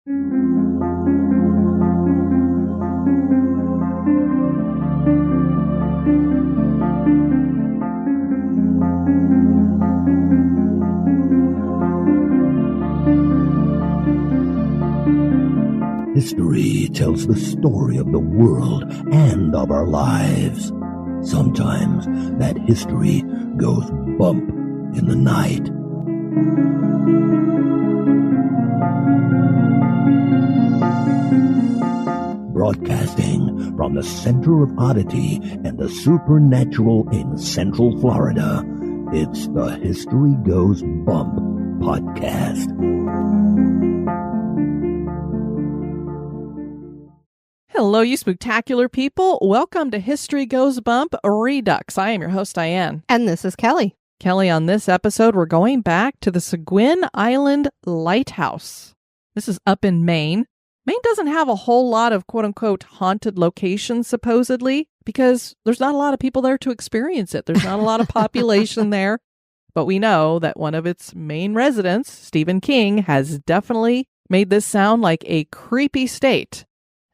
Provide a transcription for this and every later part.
History tells the story of the world and of our lives. Sometimes that history goes bump in the night. Broadcasting from the center of oddity and the supernatural in Central Florida, it's the History Goes Bump podcast. Hello, you spooktacular people. Welcome to History Goes Bump Redux. I am your host, Diane. And this is Kelly. Kelly, on this episode, we're going back to the Seguin Island Lighthouse. This is up in Maine. Maine doesn't have a whole lot of quote-unquote haunted locations, supposedly, because there's not a lot of people there to experience it. There's not a lot of population there. But we know that one of its main residents, Stephen King, has definitely made this sound like a creepy state.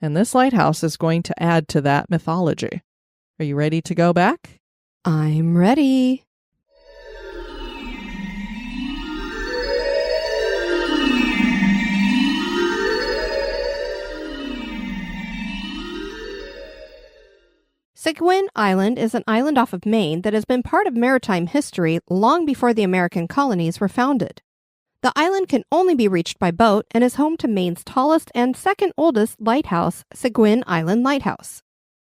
And this lighthouse is going to add to that mythology. Are you ready to go back? I'm ready. Seguin Island is an island off of Maine that has been part of maritime history long before the American colonies were founded. The island can only be reached by boat and is home to Maine's tallest and second oldest lighthouse, Seguin Island Lighthouse.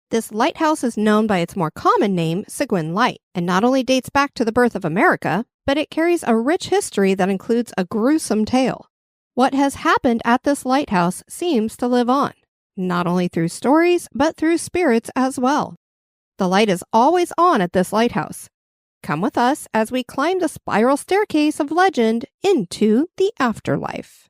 This lighthouse is known by its more common name, Seguin Light, and not only dates back to the birth of America, but it carries a rich history that includes a gruesome tale. What has happened at this lighthouse seems to live on, not only through stories, but through spirits as well. The light is always on at this lighthouse. Come with us as we climb the spiral staircase of legend into the afterlife.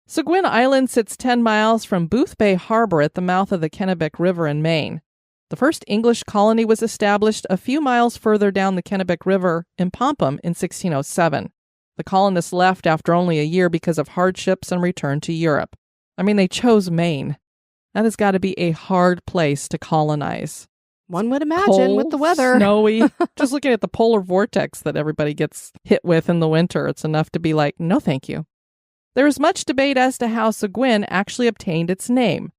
Seguin Island sits 10 miles from Booth Bay Harbor at the mouth of the Kennebec River in Maine. The first English colony was established a few miles further down the Kennebec River in Pompum in 1607. The colonists left after only a year because of hardships and returned to Europe. I mean, they chose Maine. That has got to be a hard place to colonize. One would imagine Cold, with the weather. Snowy. Just looking at the polar vortex that everybody gets hit with in the winter, it's enough to be like, no thank you. There is much debate as to how Seguin actually obtained its name.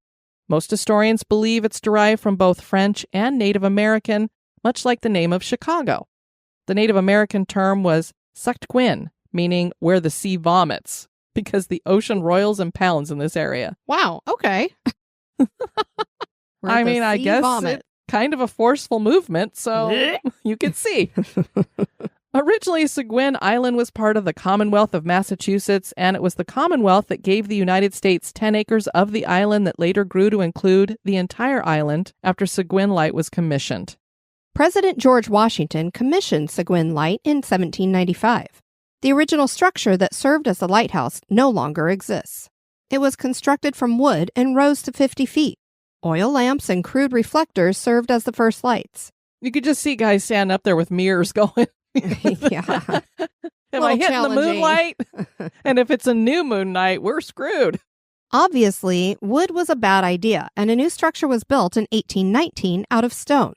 Most historians believe it's derived from both French and Native American, much like the name of Chicago. The Native American term was Suctquin, meaning where the sea vomits, because the ocean roils and pounds in this area. Wow, okay. I guess it's kind of a forceful movement, so you can see. Originally, Seguin Island was part of the Commonwealth of Massachusetts, and it was the Commonwealth that gave the United States 10 acres of the island that later grew to include the entire island after Seguin Light was commissioned. President George Washington commissioned Seguin Light in 1795. The original structure that served as the lighthouse no longer exists. It was constructed from wood and rose to 50 feet. Oil lamps and crude reflectors served as the first lights. You could just see guys standing up there with mirrors going, Yeah. Am I hitting the moonlight? And if it's a new moon night, we're screwed. Obviously, wood was a bad idea, and a new structure was built in 1819 out of stone.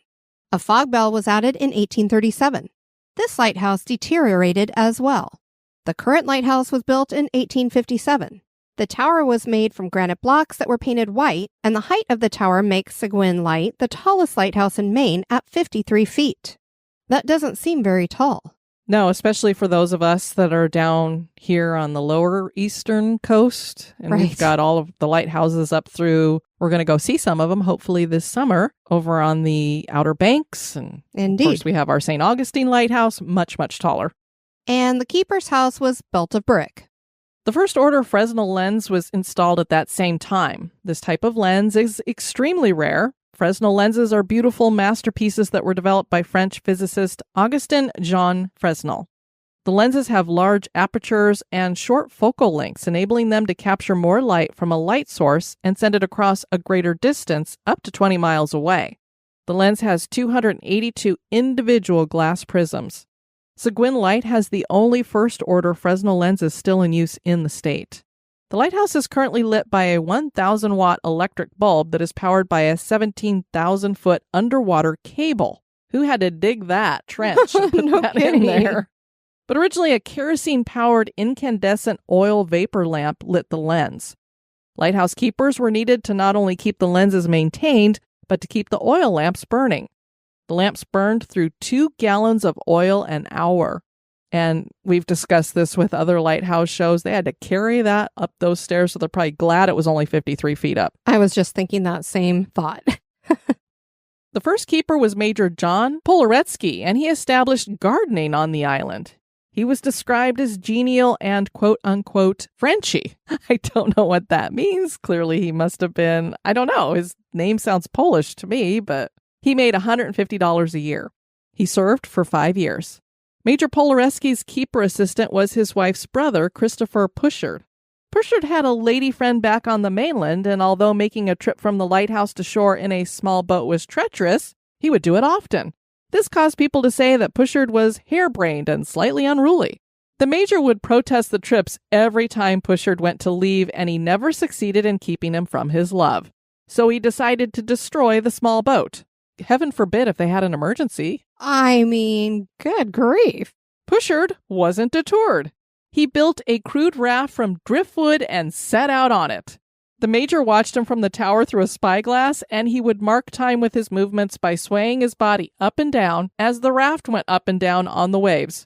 A fog bell was added in 1837. This lighthouse deteriorated as well. The current lighthouse was built in 1857. The tower was made from granite blocks that were painted white, and the height of the tower makes Seguin Light the tallest lighthouse in Maine at 53 feet. That doesn't seem very tall. No, especially for those of us that are down here on the lower eastern coast. And Right. We've got all of the lighthouses up through. We're going to go see some of them, hopefully this summer, over on the Outer Banks. And Indeed. of course, we have our St. Augustine Lighthouse, much, much taller. And the keeper's house was built of brick. The first order Fresnel lens was installed at that same time. This type of lens is extremely rare. Fresnel lenses are beautiful masterpieces that were developed by French physicist Augustin Jean Fresnel. The lenses have large apertures and short focal lengths, enabling them to capture more light from a light source and send it across a greater distance, up to 20 miles away. The lens has 282 individual glass prisms. Seguin Light has the only first-order Fresnel lenses still in use in the state. The lighthouse is currently lit by a 1,000-watt electric bulb that is powered by a 17,000-foot underwater cable. Who had to dig that trench and put No that kidding. in there? But originally, a kerosene-powered incandescent oil vapor lamp lit the lens. Lighthouse keepers were needed to not only keep the lenses maintained, but to keep the oil lamps burning. The lamps burned through 2 gallons of oil an hour. And we've discussed this with other lighthouse shows. They had to carry that up those stairs, so they're probably glad it was only 53 feet up. I was just thinking that same thought. The first keeper was Major John Polaretsky, and he established gardening on the island. He was described as genial and quote-unquote Frenchy. I don't know what that means. Clearly he must have been, I don't know, his name sounds Polish to me, but he made $150 a year. He served for 5 years. Major Polaretsky's keeper assistant was his wife's brother, Christopher Pushard. Pushard had a lady friend back on the mainland, and although making a trip from the lighthouse to shore in a small boat was treacherous, he would do it often. This caused people to say that Pushard was harebrained and slightly unruly. The major would protest the trips every time Pushard went to leave, and he never succeeded in keeping him from his love. So he decided to destroy the small boat. Heaven forbid if they had an emergency. I mean, good grief. Pushard wasn't deterred. He built a crude raft from driftwood and set out on it. The major watched him from the tower through a spyglass, and he would mark time with his movements by swaying his body up and down as the raft went up and down on the waves.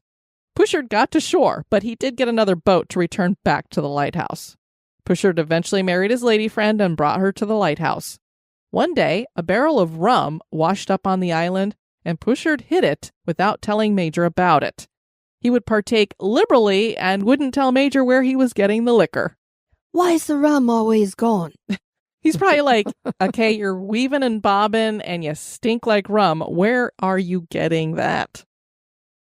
Pushard got to shore, but he did get another boat to return back to the lighthouse. Pushard eventually married his lady friend and brought her to the lighthouse. One day, a barrel of rum washed up on the island, and Pushard hid it without telling Major about it. He would partake liberally and wouldn't tell Major where he was getting the liquor. Why's the rum always gone? He's probably like, okay, you're weaving and bobbing and you stink like rum. Where are you getting that?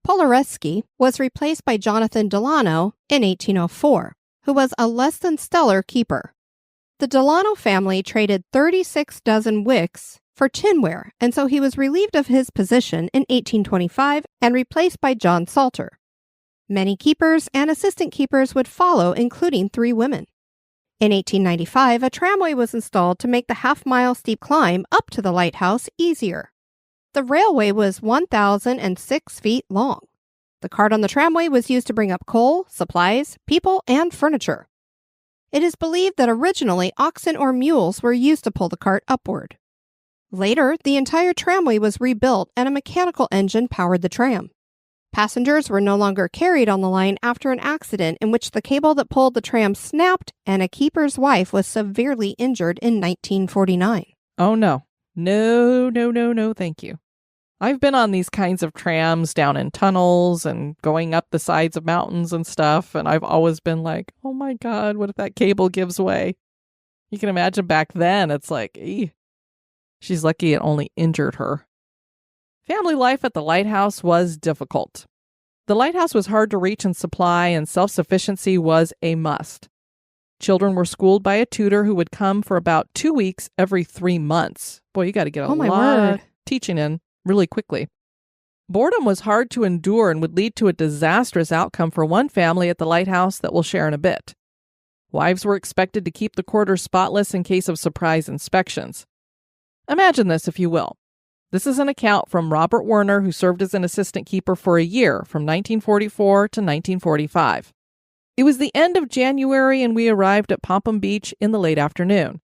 Polaretsky was replaced by Jonathan Delano in 1804, who was a less than stellar keeper. The Delano family traded 36 dozen wicks for tinware, and so he was relieved of his position in 1825 and replaced by John Salter. Many keepers and assistant keepers would follow, including 3 women. In 1895, a tramway was installed to make the half-mile steep climb up to the lighthouse easier. The railway was 1,006 feet long. The cart on the tramway was used to bring up coal, supplies, people, and furniture. It is believed that originally oxen or mules were used to pull the cart upward. Later, the entire tramway was rebuilt and a mechanical engine powered the tram. Passengers were no longer carried on the line after an accident in which the cable that pulled the tram snapped and a keeper's wife was severely injured in 1949. Oh, no. No, thank you. I've been on these kinds of trams down in tunnels and going up the sides of mountains and stuff, and I've always been like, oh my God, what if that cable gives way? You can imagine back then, it's like, she's lucky it only injured her. Family life at the lighthouse was difficult. The lighthouse was hard to reach and supply, and self-sufficiency was a must. Children were schooled by a tutor who would come for about 2 weeks every 3 months. Boy, you got to get a lot of teaching in really quickly. Boredom was hard to endure and would lead to a disastrous outcome for one family at the lighthouse that we'll share in a bit. Wives were expected to keep the quarters spotless in case of surprise inspections. Imagine this, if you will. This is an account from Robert Werner, who served as an assistant keeper for a year from 1944 to 1945. It was the end of January and we arrived at Pompum Beach in the late afternoon.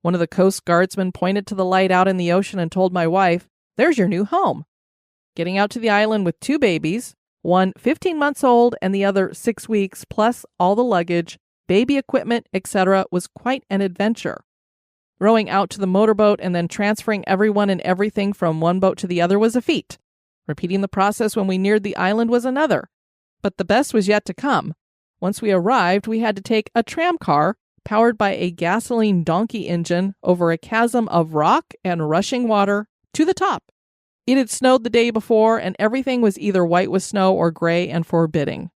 One of the Coast Guardsmen pointed to the light out in the ocean and told my wife, "There's your new home." Getting out to the island with 2 babies, one 15 months old and the other 6 weeks, plus all the luggage, baby equipment, etc., was quite an adventure. Rowing out to the motorboat and then transferring everyone and everything from one boat to the other was a feat. Repeating the process when we neared the island was another. But the best was yet to come. Once we arrived, we had to take a tram car powered by a gasoline donkey engine over a chasm of rock and rushing water to the top. It had snowed the day before, and everything was either white with snow or gray and forbidding.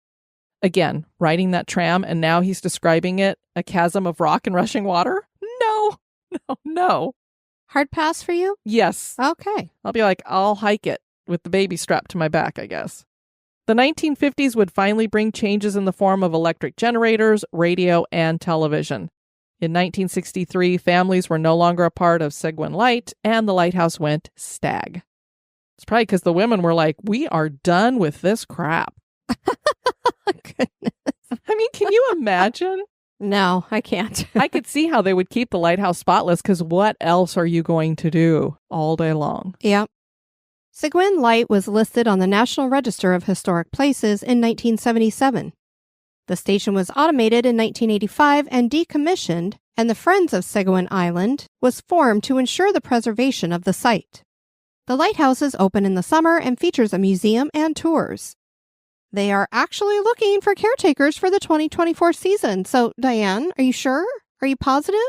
Again, riding that tram, and now he's describing it a chasm of rock and rushing water? No. Hard pass for you? Yes. Okay. I'll be like, I'll hike it with the baby strapped to my back, I guess. The 1950s would finally bring changes in the form of electric generators, radio, and television. In 1963, families were no longer a part of Seguin Light, and the lighthouse went stag. It's probably because the women were like, we are done with this crap. Goodness. I mean, can you imagine? No, I can't. I could see how they would keep the lighthouse spotless, because what else are you going to do all day long? Yep. Seguin Light was listed on the National Register of Historic Places in 1977. The station was automated in 1985 and decommissioned, and the Friends of Seguin Island was formed to ensure the preservation of the site. The lighthouse is open in the summer and features a museum and tours. They are actually looking for caretakers for the 2024 season. So, Diane, are you sure? Are you positive?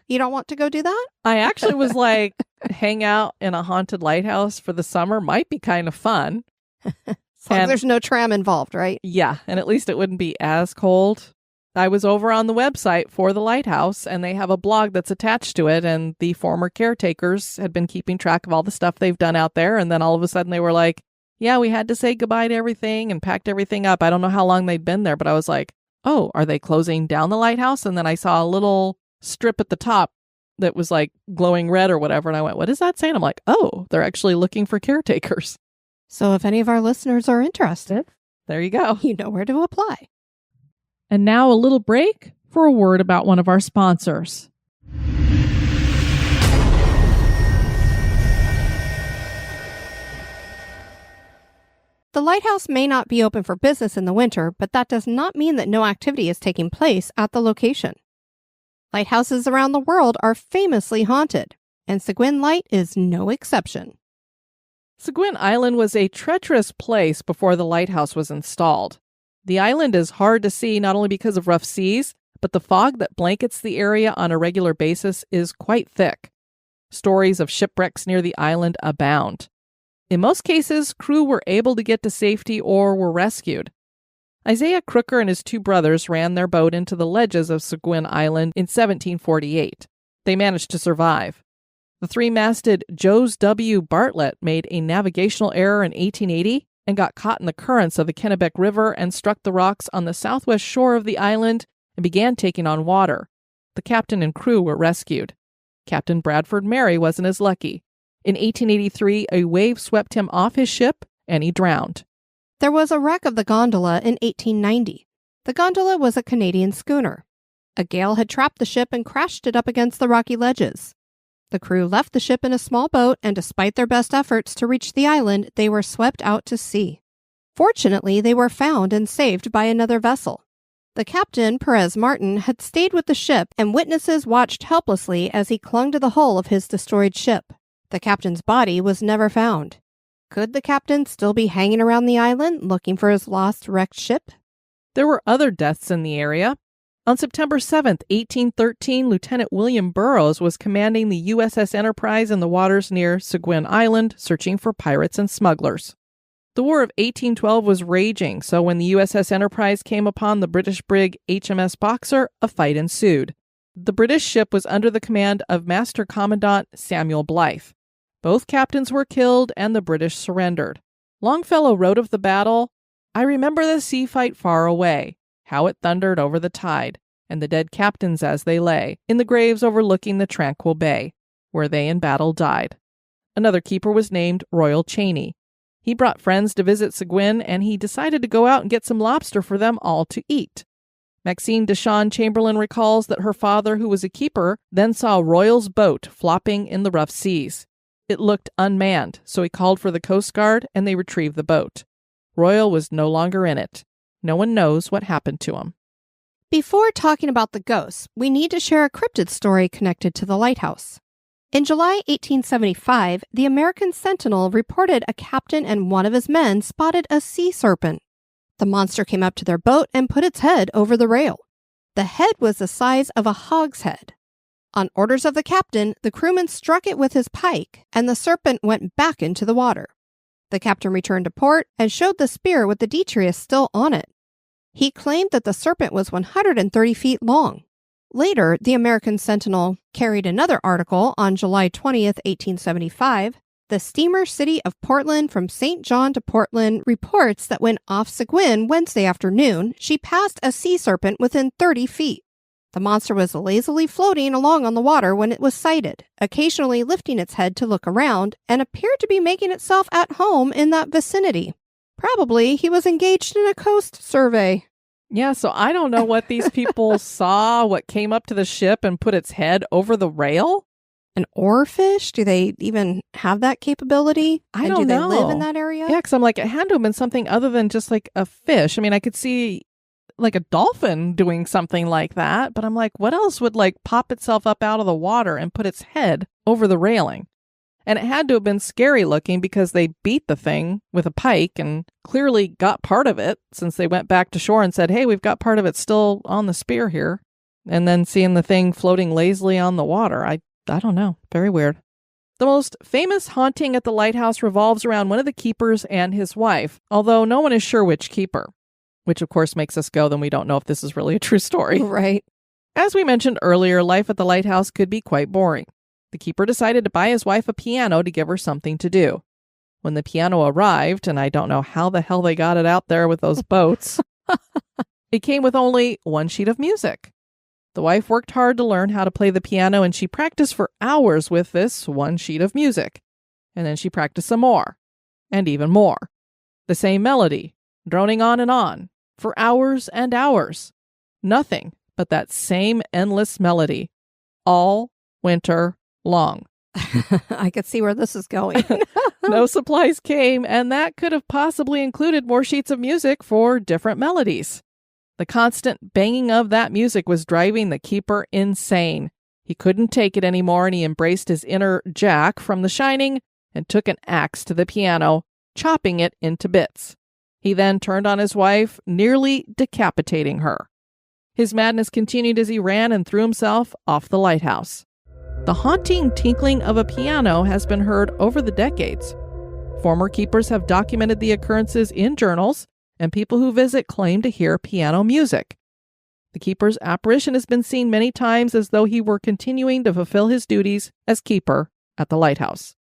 You don't want to go do that? I actually was like, hang out in a haunted lighthouse for the summer might be kind of fun. As long as there's no tram involved, right? Yeah, and at least it wouldn't be as cold. I was over on the website for the lighthouse, and they have a blog that's attached to it, and the former caretakers had been keeping track of all the stuff they've done out there, and then all of a sudden they were like, yeah, we had to say goodbye to everything and packed everything up. I don't know how long they'd been there, but I was like, oh, are they closing down the lighthouse? And then I saw a little strip at the top that was like glowing red or whatever, and I went, what does that say? And I'm like, oh, they're actually looking for caretakers. So if any of our listeners are interested, there you go. You know where to apply. And now a little break for a word about one of our sponsors. The lighthouse may not be open for business in the winter, but that does not mean that no activity is taking place at the location. Lighthouses around the world are famously haunted, and Seguin Light is no exception. Seguin Island was a treacherous place before the lighthouse was installed. The island is hard to see not only because of rough seas, but the fog that blankets the area on a regular basis is quite thick. Stories of shipwrecks near the island abound. In most cases, crew were able to get to safety or were rescued. Isaiah Crooker and his two brothers ran their boat into the ledges of Seguin Island in 1748. They managed to survive. The three-masted Jos W. Bartlett made a navigational error in 1880 and got caught in the currents of the Kennebec River and struck the rocks on the southwest shore of the island and began taking on water. The captain and crew were rescued. Captain Bradford Mary wasn't as lucky. In 1883, a wave swept him off his ship and he drowned. There was a wreck of the gondola in 1890. The gondola was a Canadian schooner. A gale had trapped the ship and crashed it up against the rocky ledges. The crew left the ship in a small boat, and despite their best efforts to reach the island, they were swept out to sea. Fortunately, they were found and saved by another vessel. The captain, Perez Martin, had stayed with the ship, and witnesses watched helplessly as he clung to the hull of his destroyed ship. The captain's body was never found. Could the captain still be hanging around the island looking for his lost wrecked ship? There were other deaths in the area. On September 7th, 1813, Lieutenant William Burroughs was commanding the USS Enterprise in the waters near Seguin Island, searching for pirates and smugglers. The War of 1812 was raging, so when the USS Enterprise came upon the British brig HMS Boxer, a fight ensued. The British ship was under the command of Master Commandant Samuel Blythe. Both captains were killed and the British surrendered. Longfellow wrote of the battle, "I remember the sea fight far away, how it thundered over the tide, and the dead captains as they lay, in the graves overlooking the tranquil bay, where they in battle died." Another keeper was named Royal Cheney. He brought friends to visit Seguin, and he decided to go out and get some lobster for them all to eat. Maxine Deshawn Chamberlain recalls that her father, who was a keeper, then saw Royal's boat flopping in the rough seas. It looked unmanned, so he called for the Coast Guard, and they retrieved the boat. Royal was no longer in it. No one knows what happened to him. Before talking about the ghosts, we need to share a cryptid story connected to the lighthouse. In July 1875, the American Sentinel reported a captain and one of his men spotted a sea serpent. The monster came up to their boat and put its head over the rail. The head was the size of a hogshead. On orders of the captain, the crewman struck it with his pike, and the serpent went back into the water. The captain returned to port and showed the spear with the detritus still on it. He claimed that the serpent was 130 feet long. Later, the American Sentinel carried another article on July 20th, 1875. The steamer City of Portland from St. John to Portland reports that when off Seguin Wednesday afternoon, she passed a sea serpent within 30 feet. The monster was lazily floating along on the water when it was sighted, occasionally lifting its head to look around, and appeared to be making itself at home in that vicinity. Probably he was engaged in a coast survey. Yeah, so I don't know what these people saw, what came up to the ship and put its head over the rail. An oarfish? Do they even have that capability? I don't know. Do they live in that area? Yeah, because I'm like, it had to have been something other than just like a fish. I mean, I could see like a dolphin doing something like that, but I'm like, what else would like pop itself up out of the water and put its head over the railing? And it had to have been scary looking because they beat the thing with a pike and clearly got part of it, since they went back to shore and said, hey, we've got part of it still on the spear here. And then seeing the thing floating lazily on the water, I don't know. Very weird. The most famous haunting at the lighthouse revolves around one of the keepers and his wife, although no one is sure which keeper. Which, of course, makes us go, then we don't know if this is really a true story. Right. As we mentioned earlier, life at the lighthouse could be quite boring. The keeper decided to buy his wife a piano to give her something to do. When the piano arrived, and I don't know how the hell they got it out there with those boats, it came with only one sheet of music. The wife worked hard to learn how to play the piano, and she practiced for hours with this one sheet of music. And then she practiced some more, and even more. The same melody, droning on, for hours and hours. Nothing but that same endless melody, all winter long. I could see where this is going. No supplies came, and that could have possibly included more sheets of music for different melodies. The constant banging of that music was driving the keeper insane. He couldn't take it anymore, and he embraced his inner Jack from The Shining and took an axe to the piano, chopping it into bits. He then turned on his wife, nearly decapitating her. His madness continued as he ran and threw himself off the lighthouse. The haunting tinkling of a piano has been heard over the decades. Former keepers have documented the occurrences in journals, and people who visit claim to hear piano music. The keeper's apparition has been seen many times as though he were continuing to fulfill his duties as keeper at the lighthouse.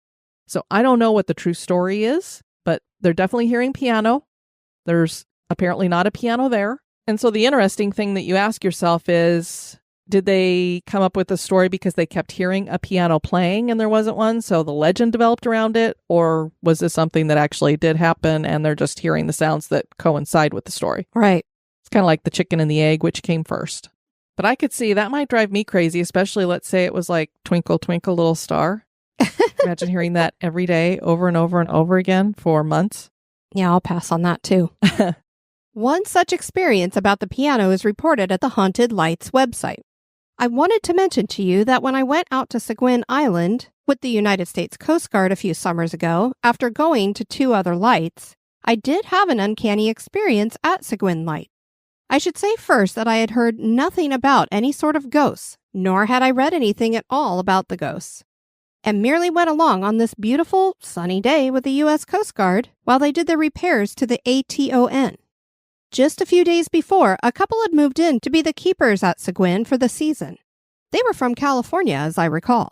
So I don't know what the true story is, but they're definitely hearing piano. There's apparently not a piano there. And so the interesting thing that you ask yourself is, did they come up with the story because they kept hearing a piano playing and there wasn't one, so the legend developed around it? Or was this something that actually did happen and they're just hearing the sounds that coincide with the story? Right. It's kind of like the chicken and the egg, which came first. But I could see that might drive me crazy, especially let's say it was like Twinkle, Twinkle, Little Star. Imagine hearing that every day over and over and over again for months. Yeah, I'll pass on that too. One such experience about the piano is reported at the Haunted Lights website. I wanted to mention to you that when I went out to Seguin Island with the United States Coast Guard a few summers ago, after going to 2 other lights, I did have an uncanny experience at Seguin Light. I should say first that I had heard nothing about any sort of ghosts, nor had I read anything at all about the ghosts, and merely went along on this beautiful, sunny day with the U.S. Coast Guard while they did their repairs to the ATON. Just a few days before, a couple had moved in to be the keepers at Seguin for the season. They were from California, as I recall.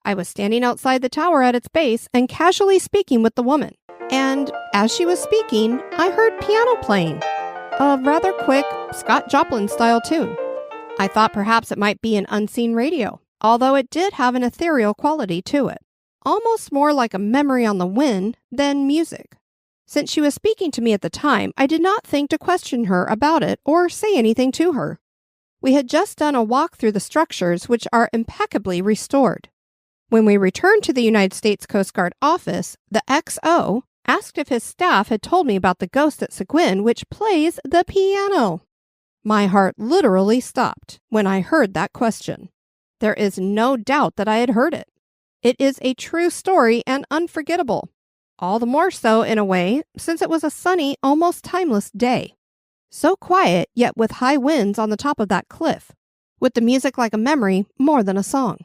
I was standing outside the tower at its base and casually speaking with the woman. And as she was speaking, I heard piano playing. A rather quick Scott Joplin-style tune. I thought perhaps it might be an unseen radio, although it did have an ethereal quality to it. Almost more like a memory on the wind than music. Since she was speaking to me at the time, I did not think to question her about it or say anything to her. We had just done a walk through the structures, which are impeccably restored. When we returned to the United States Coast Guard office, the XO asked if his staff had told me about the ghost at Seguin, which plays the piano. My heart literally stopped when I heard that question. There is no doubt that I had heard it. It is a true story and unforgettable. All the more so, in a way, since it was a sunny, almost timeless day. So quiet, yet with high winds on the top of that cliff, with the music like a memory more than a song.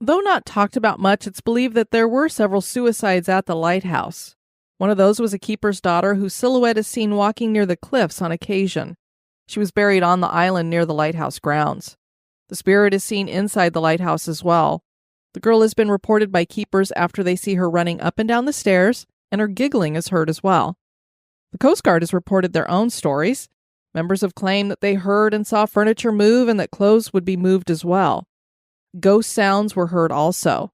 Though not talked about much, it's believed that there were several suicides at the lighthouse. One of those was a keeper's daughter whose silhouette is seen walking near the cliffs on occasion. She was buried on the island near the lighthouse grounds. The spirit is seen inside the lighthouse as well. The girl has been reported by keepers after they see her running up and down the stairs, and her giggling is heard as well. The Coast Guard has reported their own stories. Members have claimed that they heard and saw furniture move and that clothes would be moved as well. Ghost sounds were heard also.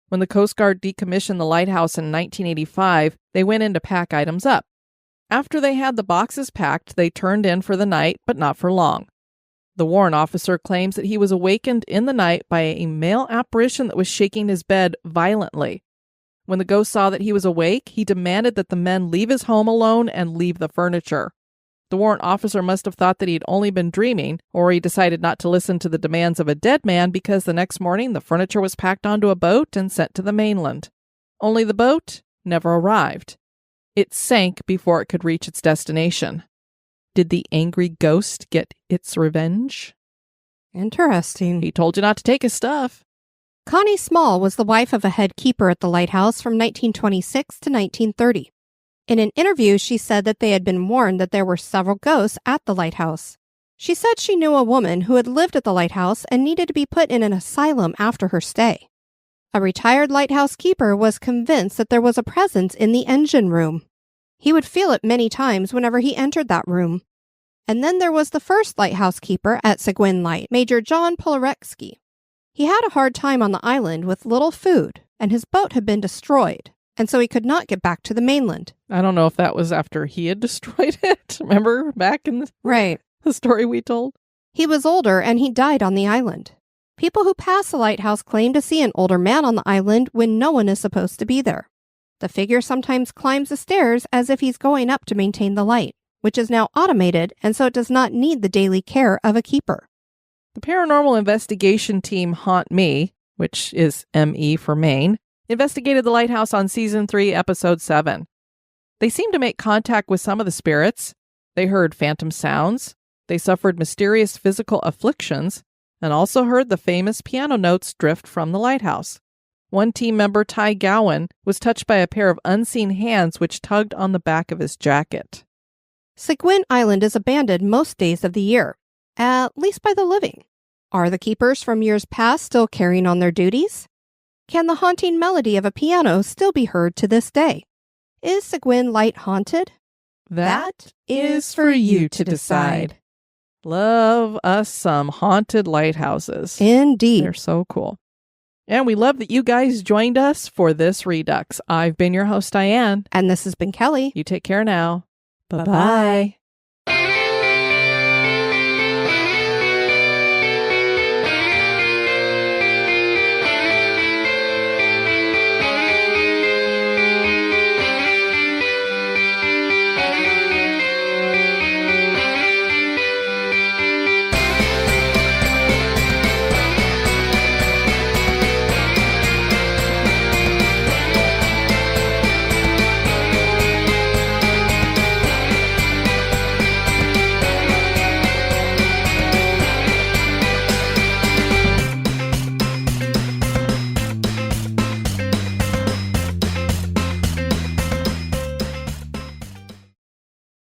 When the Coast Guard decommissioned the lighthouse in 1985, they went in to pack items up. After they had the boxes packed, they turned in for the night, but not for long. The warrant officer claims that he was awakened in the night by a male apparition that was shaking his bed violently. When the ghost saw that he was awake, he demanded that the men leave his home alone and leave the furniture. The warrant officer must have thought that he'd only been dreaming, or he decided not to listen to the demands of a dead man because the next morning the furniture was packed onto a boat and sent to the mainland. Only the boat never arrived. It sank before it could reach its destination. Did the angry ghost get its revenge? Interesting. He told you not to take his stuff. Connie Small was the wife of a head keeper at the lighthouse from 1926 to 1930. In an interview, she said that they had been warned that there were several ghosts at the lighthouse. She said she knew a woman who had lived at the lighthouse and needed to be put in an asylum after her stay. A retired lighthouse keeper was convinced that there was a presence in the engine room. He would feel it many times whenever he entered that room. And then there was the first lighthouse keeper at Seguin Light, Major John Polaretsky. He had a hard time on the island with little food, and his boat had been destroyed, and so he could not get back to the mainland. I don't know if that was after he had destroyed it. Remember back in the story we told? He was older, and he died on the island. People who pass the lighthouse claim to see an older man on the island when no one is supposed to be there. The figure sometimes climbs the stairs as if he's going up to maintain the light, which is now automated, and so it does not need the daily care of a keeper. The paranormal investigation team Haunt Me, which is ME for Maine, investigated the lighthouse on Season 3, Episode 7. They seemed to make contact with some of the spirits. They heard phantom sounds. They suffered mysterious physical afflictions, and also heard the famous piano notes drift from the lighthouse. One team member, Ty Gowan, was touched by a pair of unseen hands which tugged on the back of his jacket. Seguin Island is abandoned most days of the year, at least by the living. Are the keepers from years past still carrying on their duties? Can the haunting melody of a piano still be heard to this day? Is Seguin Light haunted? That is for you to decide. Love us some haunted lighthouses. Indeed. They're so cool. And we love that you guys joined us for this Redux. I've been your host, Diane. And this has been Kelly. You take care now. Bye-bye.